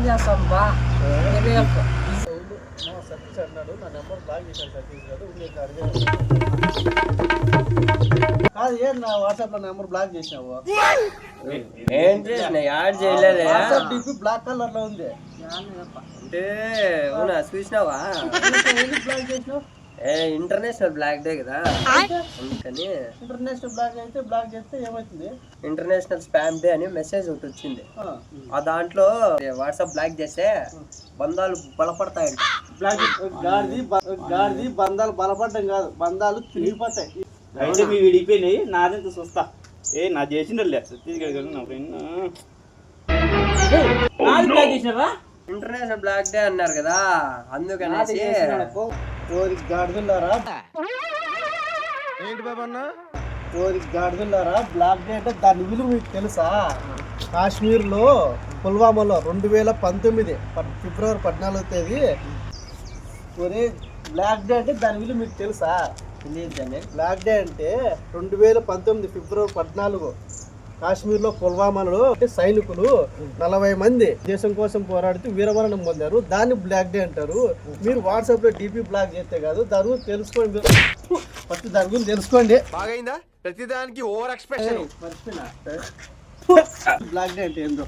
చేస్తాం బా సతీష్ అన్నాడు, నా నెంబర్ బ్లాక్ చేశాను సతీష్ గారు. కాదు ఏం నా వాట్సాప్ లో నెంబర్ బ్లాక్ చేసినావు? యాడ్ చేయలేదే. వాట్సాప్ డిపి బ్లాక్ కలర్ లో ఉంది అంటే అవునా చూసినావా? బ్లాక్ చేసినావు? ఇంటర్నేషనల్ బ్లాక్ డే కదా అందుకని. ఇంటర్నేషనల్ బ్లాక్ అయితే బ్లాక్ చేస్తే ఏమవుతుంది? ఇంటర్నేషనల్ స్పామ్ డే అని మెసేజ్ ఒకటి వచ్చింది. ఆ దాంట్లో వాట్సాప్ బ్లాక్ చేస్తే బంధాలు బలపడతాయంట. గాడిది బంధాలు బలపడడం కాదు, బంధాలు తిరిగిపోతాయి. అయితే మీ విడిపోయినాయి, నాదంతా చూస్తా. నా చేసిండలే సతీష్ నా ఫ్రెండ్ బ్లాక్ చేసినావా? ఇంటర్నేషనల్ బ్లాక్ డే అన్నారు కదా అందుకనేసి. గాడిదులారా ఏంటి బాబా అన్న? గాడిదులారా, బ్లాక్ డే అంటే దాని విలువ మీకు తెలుసా? కాశ్మీర్లో పుల్వామాలో 2019 ఫిబ్రవరి 14వ తేదీ బ్లాక్ డే అంటే దాని విలువ మీకు తెలుసా? తెలియదు. బ్లాక్ డే అంటే 2019 ఫిబ్రవరి 14 కాశ్మీర్లో పుల్వామాలో సైనికులు 40 మంది దేశం కోసం పోరాడుతూ వీరమరణం పొందారు. దాన్ని బ్లాక్ డే అంటారు. మీరు వాట్సాప్ లో డిపి బ్లాక్ చేస్తే కాదు, దాని గురించి తెలుసుకోండి. ఫస్ట్ దాని గురించి తెలుసుకోండి. బాగైందా? ప్రతిదానికి ఓవర్ ఎక్స్ప్రెషన్. బ్లాక్ డే అంటే ఏందో